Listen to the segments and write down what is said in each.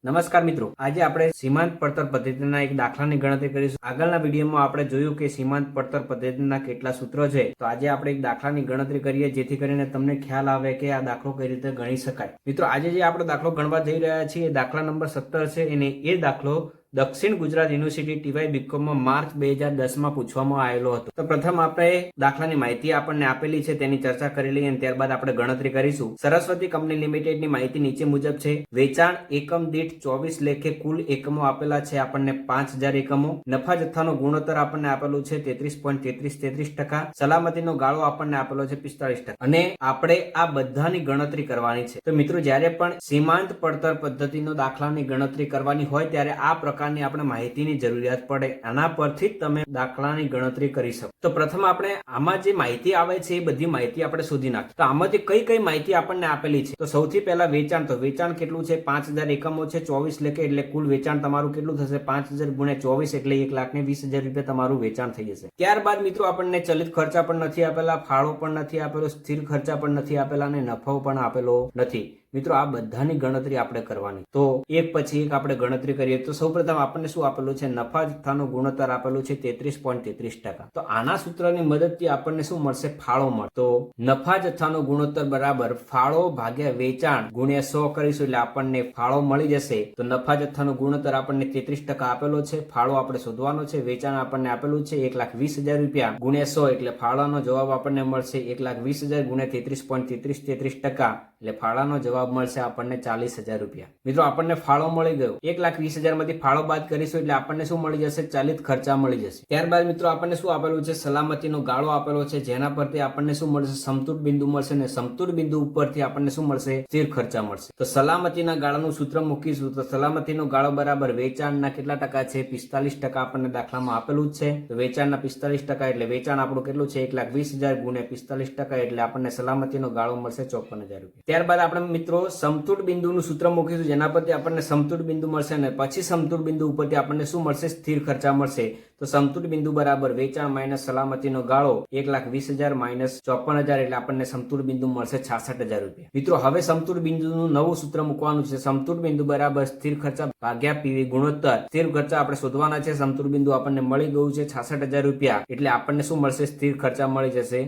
નમસ્કાર મિત્રો, આજે આપણે સીમાંત પડતર પદ્ધતિના એક દાખલાની ગણતરી કરીશું. આગળના વિડીયોમાં આપણે જોયું કે સીમાંત પડતર પદ્ધતિના કેટલા સૂત્રો છે. તો આજે આપણે એક દાખલાની ગણતરી કરીએ જેથી કરીને તમને ખ્યાલ આવે કે આ દાખલો કઈ રીતે ગણી શકાય. મિત્રો, આજે જે આપણે દાખલો ગણવા જઈ રહ્યા છીએ એ દાખલા નંબર 17 છે અને એ દાખલો દક્ષિણ ગુજરાત યુનિવર્સિટી ટીવાય બીકોમમાં માર્ચ 2010માં પૂછવામાં આવેલો હતો. તો પ્રથમ આપણે દાખલાની માહિતી આપણને આપેલી છે તેની ચર્ચા કરી લઈએ અને ત્યારબાદ આપણે ગણતરી કરીશું. સરસ્વતી કંપની લિમિટેડની માહિતી નીચે મુજબ છે. વેચાણ એકમ દીઠ 24 લેખે કુલ એકમો આપેલા છે આપણને 5000 એકમો. નફા જથ્થાનો ગુણોત્તર આપણને આપેલું છે 33.33%. સલામતીનો ગાળો આપણને આપેલો છે 45%. અને આપણે આ બધાની ગણતરી કરવાની છે. તો મિત્રો, જ્યારે પણ સીમાંત પડતર પદ્ધતિનો દાખલાની ગણતરી કરવાની હોય ત્યારે આ પ્રકારની આપણે માહિતીની જરૂરિયાત પડે. આના પરથી જ તમે દાખલાની ગણતરી કરી શકો. તો પ્રથમ આપણે આમાં જે માહિતી આવે છે એ બધી માહિતી આપણે શોધી નાખીએ. તો આમાંથી કઈ કઈ માહિતી આપણને આપેલી છે? તો સૌથી પહેલા વેચાણ. તો વેચાણ કેટલું છે? 5000 એકમો છે 24 લેખે, એટલે કુલ વેચાણ તમારું કેટલું થશે? 5000 ગુણ્યા 24 એટલે 1,20,000 રૂપિયા તમારું વેચાણ થઈ જશે. ત્યારબાદ મિત્રો આપણને ચલિત ખર્ચા પણ નથી આપેલા, ફાળો પણ નથી આપેલો, સ્થિર ખર્ચા પણ નથી આપેલા અને નફો પણ આપેલો નથી. મિત્રો, આ બધાની ગણતરી આપણે કરવાની. તો એક પછી એક આપણે ગણતરી કરીએ. તો સૌપ્રથમ આપણને શું આપેલું છે? નફા જથ્થાનો ગુણોત્તર આપેલું છે 33.33%. તો આના સૂત્રની મદદથી આપણને શું મળશે? ફાળો મળે. તો નફા જથ્થાનો ગુણોત્તર બરાબર ફાળો ભાગ્યા વેચાણ ગુણ્યા 100 કરીશું એટલે આપણને ફાળો મળી જશે. તો નફા જથ્થાનો ગુણોત્તર આપણને 33% આપેલો છે, ફાળો આપણે શોધવાનો છે. વેચાણ આપણને આપેલું છે 1,20,000 રૂપિયા ગુણ્યા 100 એટલે ફાળાનો જવાબ આપણને મળશે 1,20,000 ગુણ્યા 33.33%. એટલે ફાળાનો જવાબ મળશે આપણને 40,000 રૂપિયા. મિત્રો, આપણને ફાળો મળી ગયો. 1,20,000 માંથી ફાળો બાદ કરીશું એટલે આપણને શું મળી જશે? ચલિત ખર્ચા મળી જશે. ત્યારબાદ મિત્રો આપણને શું આપેલું છે? સલામતીનો ગાળો આપેલો છે, જેના પરથી આપણને શું મળશે? સમતૂર બિંદુ મળશે ને સમતૂર બિંદુ ઉપરથી આપણને શું મળશે? સ્થિર ખર્ચા મળશે. તો સલામતીના ગાળાનું સૂત્ર મૂકીશું. તો સલામતીનો ગાળો બરાબર વેચાણના કેટલા ટકા છે? 45% આપણને દાખલામાં આપેલું જ છે. તો વેચાણના 45% એટલે વેચાણ આપણું કેટલું છે? 1,20,000 ગુણ્યા 45% એટલે આપણને સલામતીનો ગાળો મળશે 54,000 રૂપિયા. ત્યારબાદ આપણે મિત્રો સમતૂર બિંદુનું સૂત્ર મૂકીશું, જેના પરથી આપણને સમતૂર બિંદુ મળશે અને પછી સમતૂર બિંદુ ઉપરથી આપણને શું મળશે? સ્થિર ખર્ચા મળશે. તો સમતૂર બિંદુ બરાબર વેચાણ માઇનસ સલામતીનો ગાળો 1,20,000 માઇનસ 54,000 એટલે આપણને સમતૂર બિંદુ મળશે 66,000 રૂપિયા. મિત્રો, હવે સમતૂર બિંદુનું નવું સૂત્ર મૂકવાનું છે. સમતૂર બિંદુ બરાબર સ્થિર ખર્ચા ભાગ્યા પીવી ગુણોત્તર. સ્થિર ખર્ચા આપણે શોધવાના છે. સમતૂર બિંદુ આપણને મળી ગયું છે 66,000 રૂપિયા એટલે આપણને શું મળશે? સ્થિર ખર્ચા મળી જશે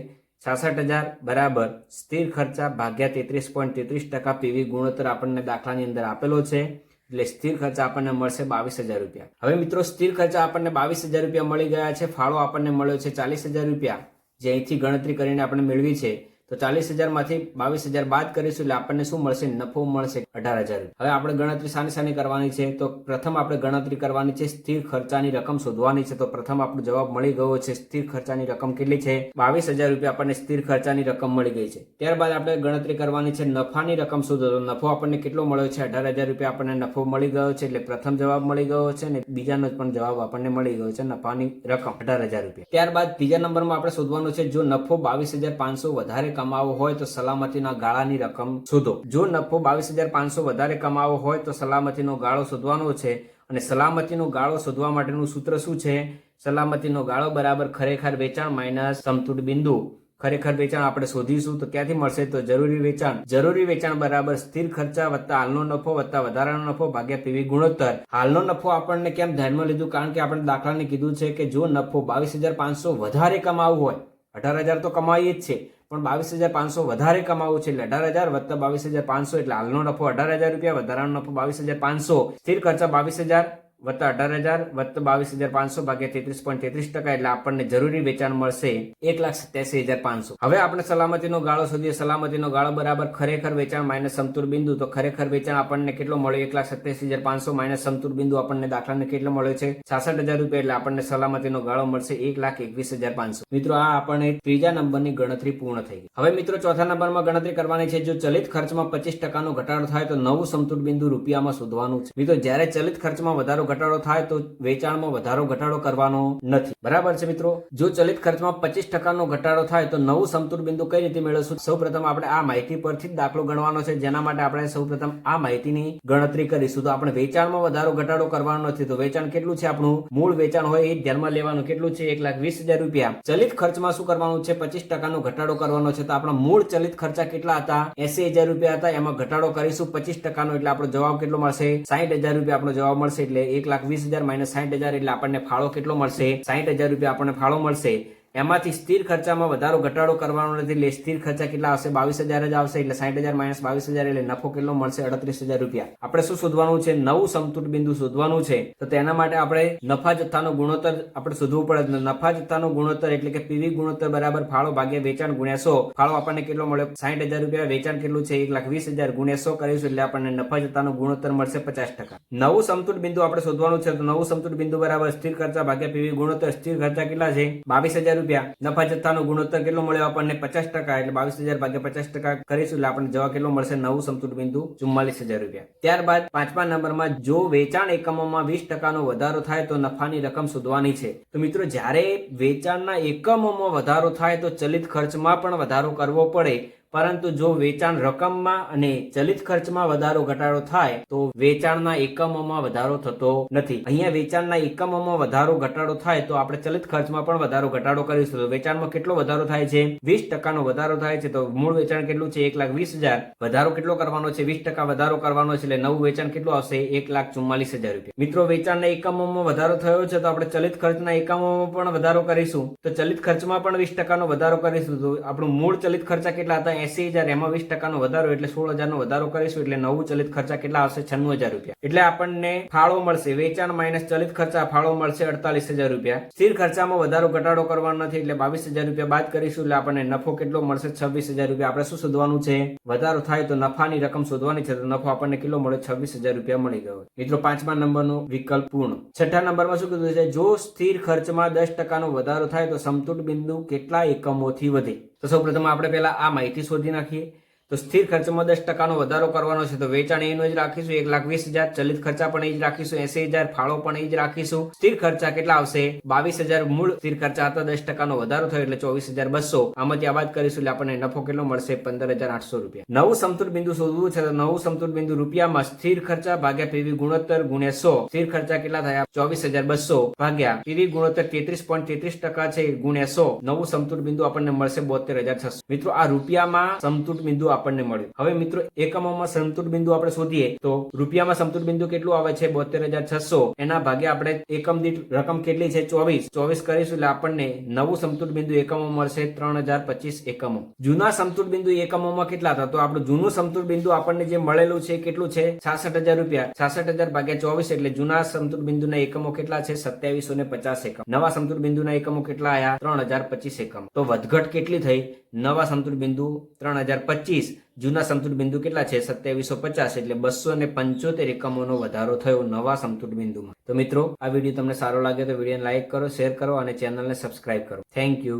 66,000 બરાબર સ્થિર ખર્ચા ભાગ્યા 33.33% પીવી ગુણોત્તર આપણને દાખલાની અંદર આપેલો છે. એટલે સ્થિર ખર્ચા આપણને મળશે 22,000 રૂપિયા. હવે મિત્રો, સ્થિર ખર્ચા આપણને 22,000 રૂપિયા મળી ગયા છે. ફાળો આપણને મળ્યો છે 40,000 રૂપિયા, જે અહીંથી ગણતરી કરીને આપણે મેળવી છે. તો 40,000 માંથી 22,000 બાદ કરીશું એટલે આપણને શું મળશે? નફો મળશે 18,000 રૂપિયા. હવે આપણે ગણતરી સાની સાની કરવાની છે? તો પ્રથમ આપણે ગણતરી કરવાની છે સ્થિર ખર્ચાની રકમ શોધવાની છે. તો પ્રથમ આપણો જવાબ મળી ગયો છે. સ્થિર ખર્ચાની રકમ કેટલી છે? 22,000 રૂપિયા આપણને સ્થિર ખર્ચાની રકમ મળી ગઈ છે. ત્યારબાદ આપણે ગણતરી કરવાની છે નફાની રકમ શોધો. તો નફો આપણને કેટલો મળ્યો છે? 18,000 રૂપિયા આપણને નફો મળી ગયો છે. એટલે પ્રથમ જવાબ મળી ગયો છે અને બીજાનો પણ જવાબ આપણને મળી ગયો છે. નફાની રકમ 18,000 રૂપિયા. ત્યારબાદ ત્રીજા નંબરમાં આપણે શોધવાનું છે જો નફો 22,500 વધારે કમાવો હોય તો સલામતીના ગાળાની રકમ શોધો. જો નફો 22,500 વધારે કમાવો હોય તો સલામતીનો ગાળો શોધવાનો છે. અને સલામતીનો ગાળો શોધવા માટેનું સૂત્ર શું છે? સલામતીનો ગાળો બરાબર ખરેખર વેચાણ માઇનસ સમતૂર બિંદુ. ખરેખર વેચાણ આપણે શોધીશું તો ક્યાંથી મળશે? તો જરૂરી વેચાણ. જરૂરી વેચાણ બરાબર સ્થિર ખર્ચા વત્તા હાલનો નફો વત્તા વધારાનો નફો ભાગ્યા પીવી ગુણોત્તર. હાલનો નફો આપણને કેમ ધ્યાનમાં લીધું? કારણ કે આપણે દાખલાને કીધું છે કે જો નફો 22,500 વધારે કમાવું હોય, 18,000 તો કમાઈએ જ છે, પણ 22,500 વધારે કમાવું છે એટલે 18,000 વત્તા 22,500 એટલે હાલનો નફો 18,000 રૂપિયા, વધારાનો નફો 22,500, સ્થિર ખર્ચા 22,000 વત્તા 18,000 વત્તા 22,500 ભાગ્યા 33.33% એટલે આપણને જરૂરી વેચાણ મળશે 1,87,500. હવે આપણે સલામતીનો ગાળો શોધીએ. સલામતીનો ગાળો બરાબર ખરેખર વેચાણ માઇનસ સમતૂર બિંદુ. તો ખરેખર વેચાણ આપણને કેટલો મળ્યો? 1,87,500 માઇનસ સમતૂર બિંદુ આપણને દાખલાને કેટલો મળ્યો છે? 66,000 રૂપિયા એટલે આપણને સલામતીનો ગાળો મળશે 1,21,500. મિત્રો, આ આપણને ત્રીજા નંબરની ગણતરી પૂર્ણ થઈ ગઈ. હવે મિત્રો, ચોથા નંબરમાં ગણતરી કરવાની છે. જો ચલિત ખર્ચમાં 25% નો ઘટાડો થાય તો નવું સમતૂર બિંદુ રૂપિયામાં શોધવાનું છે. મિત્રો, જ્યારે ચલિત ખર્ચમાં વધારો ઘટાડો થાય તો વેચાણમાં વધારો ઘટાડો કરવાનો નથી. બરાબર છે મિત્રો. જો ચલિત ખર્ચમાં 25% ઘટાડો થાય તો નવું સમતૂર બિંદુ કઈ રીતે મેળવશું? સૌપ્રથમ આપણે આ માહિતી પરથી જ દાખલો ગણવાનો છે, જેના માટે આપણે સૌપ્રથમ આ માહિતીની ગણતરી કરીશું. તો આપણે વેચાણમાં વધારો ઘટાડો કરવાનો નથી. તો વેચાણ કેટલું છે? આપણું મૂળ વેચાણ હોય એ ધ્યાનમાં લેવાનું. કેટલું છે? 1,20,000 રૂપિયા. ચલિત ખર્ચમાં શું કરવાનું છે? 25% ઘટાડો કરવાનો છે. તો આપણા મૂળ ચલિત ખર્ચા કેટલા હતા? 80,000 રૂપિયા હતા. એમાં ઘટાડો કરીશું 25%, એટલે આપણો જવાબ કેટલો મળશે? 60,000 રૂપિયા આપણો જવાબ મળશે. એટલે 1,20,000 માઇનસ 60,000 એટલે આપણને ફાળો કેટલો મળશે? 60,000 રૂપિયા આપણને ફાળો મળશે. એમાંથી સ્થિર ખર્ચામાં વધારો ઘટાડો કરવાનો નથી, એટલે સ્થિર ખર્ચા કેટલા આવશે? 22,000 જ આવશે. એટલે 60,000 માઇનસ 22,000 એટલે નફો કેટલો મળશે? 38,000 રૂપિયા. આપણે શું શોધવાનું છે? નવું સમતૂર બિંદુ શોધવાનું છે. તો તેના માટે આપણે નફા જથ્થાનો ગુણોત્તર આપણે શોધવું પડે. નફા જથ્થાનો ગુણોત્તર એટલે કે પીવી ગુણોત્તર બરાબર ફાળો ભાગ્યા વેચાણ ગુણ્યા 100. ફાળો આપણને કેટલો મળ્યો? 60,000 રૂપિયા. વેચાણ કેટલું છે? 1,20,000 ગુણ્યા 100 કરીશું એટલે આપણને નફા જથ્થાનો ગુણોત્તર મળશે 50%. નવું સમતૂર બિંદુ આપણે શોધવાનું છે. તો નવું સમતૂર બિંદુ બરાબર સ્થિર ખર્ચા ભાગ્યા પીવી ગુણોત્તર. સ્થિર ખર્ચા કેટલા છે? 22,000 રૂપિયા. નફા જથ્થાનો ગુણોત્તર કેટલો મળ્યો આપણને? 50%. એટલે 22,000 ભાગ્યા 50% કરીશું એટલે આપણને જવાબ કેટલો મળશે? નવું સમતૂર બિંદુ 44,000 રૂપિયા. ત્યારબાદ 5મા નંબરમાં જો વેચાણ એકમોમાં 20% વધારો થાય તો નફાની રકમ શોધવાની છે. તો મિત્રો, જ્યારે વેચાણના એકમોમાં વધારો થાય તો ચલિત ખર્ચમાં પણ વધારો કરવો પડે. પરંતુ જો વેચાણ રકમમાં અને ચલિત ખર્ચમાં વધારો ઘટાડો થાય તો વેચાણના એકમોમાં વધારો થતો નથી. અહીંયા વેચાણના એકમોમાં વધારો ઘટાડો થાય તો આપણે ચલિત ખર્ચમાં પણ વધારો ઘટાડો કરીશું. તો વેચાણમાં કેટલો વધારો થાય છે? 20% વધારો થાય છે. તો મૂળ વેચાણ કેટલું છે? 1,20,000. વધારો કેટલો કરવાનો છે? 20% વધારો કરવાનો છે. એટલે નવું વેચાણ કેટલું આવશે? 1,44,000 રૂપિયા. મિત્રો, વેચાણના એકમોમાં વધારો થયો છે તો આપણે ચલિત ખર્ચના એકમોમાં પણ વધારો કરીશું. તો ચલિત ખર્ચમાં પણ 20% વધારો કરીશું. તો આપણું મૂળ ચલિત ખર્ચા કેટલા હતા? 80,000. એમાં 20% વધારો એટલે 16,000 વધારો કરીશું એટલે નવું ચલિત ખર્ચા કેટલા આવશે? 96,000 રૂપિયા. એટલે આપણને ફાળો મળશે. વેચાણ માઇનસ ચલિત ખર્ચા ફાળો મળશે 48,000 રૂપિયા. સ્થિર ખર્ચામાં વધારો ઘટાડો કરવાનો નથી એટલે 22,000 રૂપિયા બાદ કરીશું એટલે આપણને નફો કેટલો મળશે? 26,000 રૂપિયા. આપણે શું શોધવાનું છે? વધારો થાય તો નફાની રકમ શોધવાની છે. તો નફો આપણને કેટલો મળે? 26,000 રૂપિયા મળી ગયો. મિત્રો, 5મા નંબરનો વિકલ્પ પૂર્ણ. 6થા નંબરમાં શું કીધું છે? જો સ્થિર ખર્ચમાં 10% વધારો થાય તો સમતૂર બિંદુ કેટલા એકમોથી વધે? તો સૌપ્રથમ આપણે પહેલા આ માહિતી શોધી નાખીએ. તો સ્થિર ખર્ચમાં 10% વધારો કરવાનો છે. તો વેચાણ એનું જ રાખીશું 1,20,000. ચલિત ખર્ચા પણ એ જ રાખીશું 80,000. ફાળો પણ એ જ રાખીશું. સ્થિર ખર્ચા કેટલા આવશે? 22,000. મૂળ સ્થિર ખર્ચા હતા. 10% વધારો થયો એટલે 24,200. આમાંથી આબાદ કરીશું એટલે આપણને નફો કેટલો મળશે? 15,800 રૂપિયા. નવું સમતૂર બિંદુ શોધવું છે. તો નવું સમતૂર બિંદુ રૂપિયામાં સ્થિર ખર્ચા ભાગ્યા પીવી ગુણોત્તર ગુણ્યા 100. સ્થિર ખર્ચા કેટલા થયા? 24,200 ભાગ્યા પીવી ગુણોત્તર 33.33% છે ગુણ્યા 100. નવું સમતૂર બિંદુ આપણને મળશે 72,600. મિત્રો, આ રૂપિયામાં સમતૂર બિંદુ આપણને મળ્યું. હવે મિત્રો, એકમોમાં સમતૂર બિંદુ આપણે શોધીએ તો રૂપિયામાં સમતૂર બિંદુ કેટલું આવે છે? 72,600. એના ભાગે આપણે એકમ દીઠ રકમ કેટલી છે? 24 કરીશું એટલે આપણને નવું સમતૂર બિંદુ એકમો મળશે 3,025 એકમો. જૂના સમતૂર બિંદુ એકમોમાં કેટલા હતા? તો આપણું જૂનું સમતૂર બિંદુ આપણને જે મળેલું છે કેટલું છે? 66,000 રૂપિયા. 66,000 ભાગ્યા 24 એટલે જૂના સમતૂર બિંદુના એકમો કેટલા છે? 2750 એકમ. નવા સમતૂર બિંદુના એકમો કેટલા આયા? 3,025 એકમ. તો વધઘટ કેટલી થઈ? નવા સમતૂર બિંદુ 3,025. જૂના સમતૂર બિંદુ કેટલા છે? 2750. એટલે 275 એકમોનો વધારો થયો નવા સમતૂર બિંદુમાં. તો મિત્રો, આ વિડીયો તમને સારો લાગે તો વિડીયોને લાઈક કરો, શેર કરો અને ચેનલને સબસ્ક્રાઇબ કરો. Thank you.